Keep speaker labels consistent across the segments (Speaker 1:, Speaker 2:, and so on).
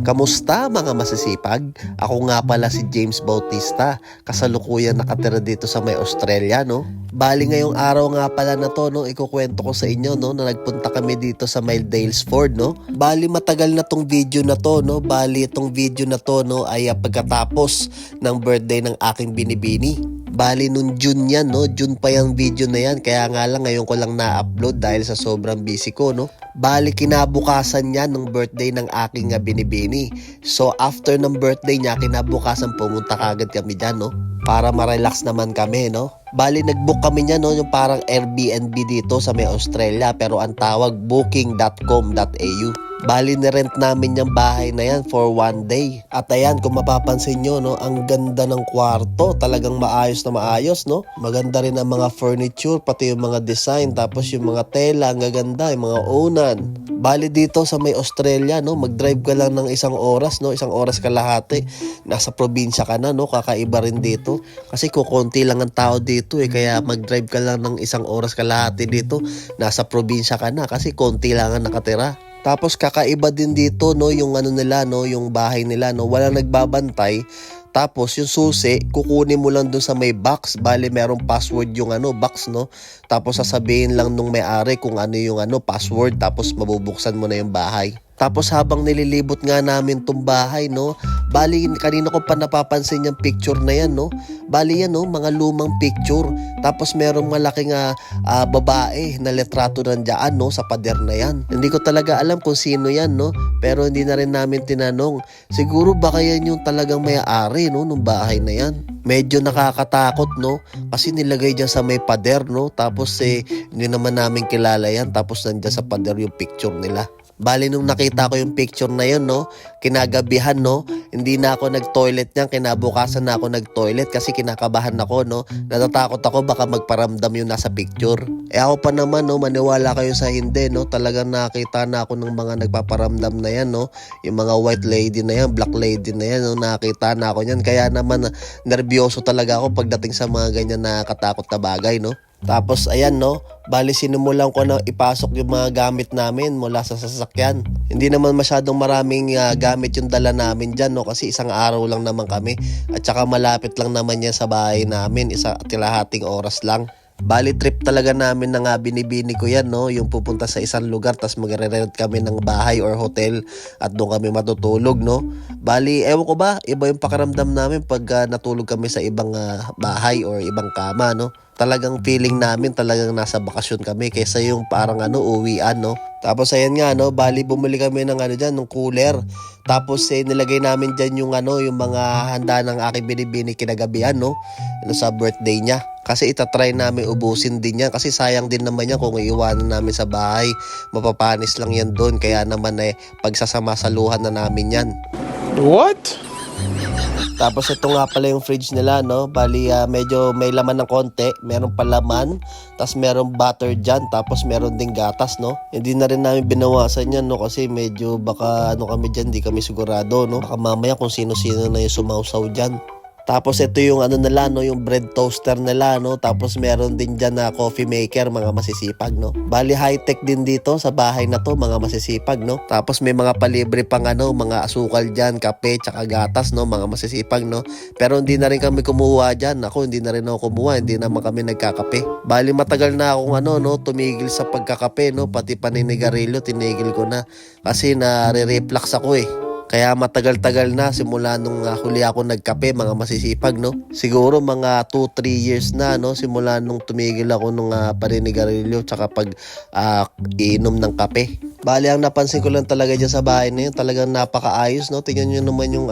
Speaker 1: Kamusta mga masisipag? Ako nga pala si James Bautista, kasalukuyan nakatira dito sa may Australia, no? Bali ngayong araw nga pala na to, no, ikukwento ko sa inyo, no, na nagpunta kami dito sa may Daylesford, no? Bali matagal na tong video na to, no? Bali itong video na to, no, ay pagkatapos ng birthday ng aking binibini. Bali nung June yan, no? June pa yung video na yan. Kaya nga lang ngayon ko lang na-upload dahil sa sobrang busy ko, no? Bali kinabukasan niya nung birthday ng aking binibini. So after ng birthday niya, kinabukasan pumunta kagad kami dyan, no? Para ma-relax naman kami, no? Bali nag-book kami niya, no? Yung parang Airbnb dito sa may Australia. Pero ang tawag booking.com.au. Bali nirent namin yung bahay na yan for 1 day. At ayan, kung mapapansin nyo, no, ang ganda ng kwarto. Talagang maayos na maayos, no? Maganda rin ang mga furniture, pati yung mga design. Tapos yung mga tela, ang gaganda, yung mga unan. Bali dito sa may Australia, no, mag-drive ka lang ng 1 oras, no? 1 oras kalahati. Nasa probinsya ka na, no? Kakaiba rin dito. Kasi kukunti lang ang tao dito, Kaya mag-drive ka lang ng 1 oras kalahati dito. Nasa probinsya ka na kasi konti lang ang nakatira. Tapos kakaiba din dito, no, yung ano nila, no, yung bahay nila, no, walang nagbabantay. Tapos yung susi, kukunin mo lang dun sa may box. Bali merong password yung box, no. Tapos sasabihin lang nung may-ari kung ano yung password, tapos mabubuksan mo na yung bahay. Tapos habang nililibot nga namin tong bahay, no, bali kanina ko pa napapansin yung picture na yan, no. Bali yan, no, mga lumang picture. Tapos merong malaking babae na letrato nandiyan, no, sa pader na yan. Hindi ko talaga alam kung sino yan, no, pero hindi na rin namin tinanong. Siguro baka yan yung talagang may-ari, no, nung bahay na yan. Medyo nakakatakot, no, kasi nilagay dyan sa may pader, no, tapos hindi naman namin kilala yan, tapos nandiyan sa pader yung picture nila. Bali nung nakita ko yung picture na yun, no, kinagabihan, no, hindi na ako nag-toilet niyan, kinabukasan na ako nag-toilet kasi kinakabahan ako, no, natatakot ako baka magparamdam yung nasa picture. Ako pa naman, no, maniwala kayo sa hindi, no, talagang nakita na ako ng mga nagpaparamdam na yan, no, yung mga white lady na yan, black lady na yan, no, nakita na ako yan, kaya naman nervyoso talaga ako pagdating sa mga ganyan na katakot na bagay, no. Tapos ayan, no, bali sinimulan ko na ipasok yung mga gamit namin mula sa sasakyan. Hindi naman masyadong maraming gamit yung dala namin dyan, no, kasi 1 araw lang naman kami. At saka malapit lang naman yan sa bahay namin, 1.5 oras lang. Bali trip talaga namin na nga binibini ko yan, no, yung pupunta sa isang lugar tapos magre-rent kami ng bahay or hotel at doon kami matutulog, no. Bali ewan ko ba, iba yung pakiramdam namin pag natulog kami sa ibang bahay or ibang kama, no. Talagang feeling namin talagang nasa bakasyon kami kaysa yung parang uwian, no. Tapos ayan nga, no, bali bumili kami ng dyan, ng cooler. Tapos nilagay namin dyan yung yung mga handa ng aking binibini kinagabihan, no, sa birthday niya. Kasi itatry namin ubusin din yan kasi sayang din naman yan kung iiwanan namin sa bahay. Mapapanis lang yan doon, kaya naman pagsasama-saluhan na namin yan.
Speaker 2: What?
Speaker 1: Tapos ito nga pala yung fridge nila, no. Bali medyo may laman ng konti, meron pa laman, tapos merong butter dyan, tapos meron ding gatas, no. Hindi na rin namin binawasan yan, no, kasi medyo baka kami dyan, di kami sigurado, no. Baka mamaya kung sino-sino na yung sumausaw dyan. Tapos ito yung nila, no, yung bread toaster nila, no. Tapos meron din dyan na coffee maker, mga masisipag, no. Bali high-tech din dito sa bahay na to, mga masisipag, no. Tapos may mga palibre pang mga asukal dyan, kape, tsaka gatas, no, mga masisipag, no. Pero hindi na rin kami kumuha dyan. Ako, hindi na rin ako kumuha, hindi naman kami nagkakape. Bali matagal na akong no, tumigil sa pagkakape, no. Pati paninigarilyo, tinigil ko na. Kasi nare-reflux ako Kaya matagal-tagal na simula nung huli ako nagkape, mga masisipag, no. Siguro mga 2-3 years na, no, simula nung tumigil ako nung paninigarilyo tsaka pag iinom ng kape. Bali ang napansin ko lang talaga dyan sa bahay na yun, talagang napakaayos, no. Tingnan nyo naman yung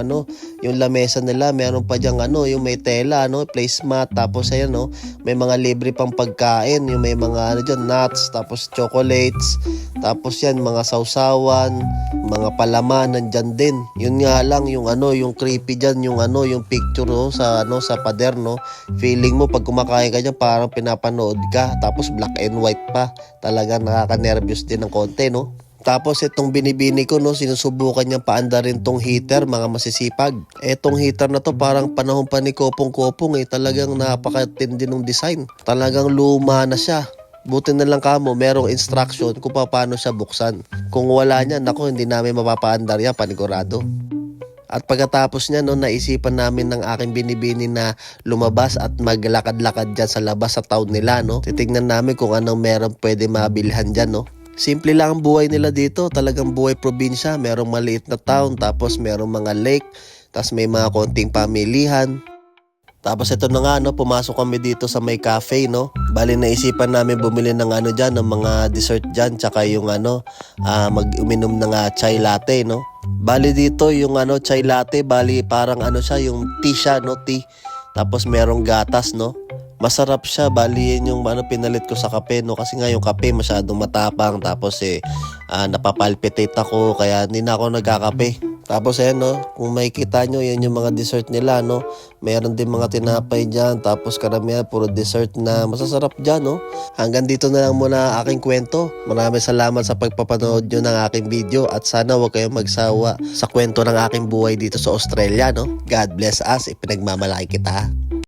Speaker 1: yung lamesa nila, meron pa dyan yung may tela, no, placemat, tapos ayan, no, may mga libre pang pagkain, yung may mga dyan, nuts, tapos chocolates, tapos yan, mga sausawan, mga palaman, nandyan din. Yun nga lang, yung yung creepy dyan, yung yung picture, sa sa pader, no. Feeling mo pag kumakain ka dyan, parang pinapanood ka, tapos black and white pa. Talagang nakaka-nervous din ng konti, no. Tapos itong binibini ko, no, sinusubukan niyang paandarin tong heater, mga masisipag. Etong heater na to parang panahon pa ni Kopong-Kopong Talagang napakatindi ng design. Talagang luma na siya. Buti na lang kamo, merong instruction kung paano siya buksan. Kung wala niya, naku, hindi namin mapapaandar yan, panigurado. At pagkatapos niya, no, naisipan namin ng aking binibini na lumabas at maglakad-lakad dyan sa labas sa town nila, no. Titignan namin kung anong meron pwede mabilhan dyan, no. Simple lang ang buhay nila dito, talagang buhay probinsya. Merong maliit na town, tapos merong mga lake, tapos may mga konting pamilihan. Tapos ito na nga, no, pumasok kami dito sa may cafe, no. Bali naisipan namin bumili ng ano dyan, ng mga dessert dyan, tsaka yung mag-uminom ng chai latte, no. Bali dito yung chai latte, bali parang siya, yung tea siya, no, tea. Tapos merong gatas, no. Masarap siya, bali yun yung pinalit ko sa kape, no, kasi nga yung kape masyadong matapang, tapos napapalpitate ako, kaya hindi na ako nagkakape. Tapos no, kung makikita nyo, yan yung mga dessert nila, no. Meron din mga tinapay dyan, tapos karamihan puro dessert na masasarap dyan, no. Hanggang dito na lang muna aking kwento. Maraming salamat sa pagpapanood nyo ng aking video at sana huwag kayong magsawa sa kwento ng aking buhay dito sa Australia, no. God bless us, ipinagmamalaki kita.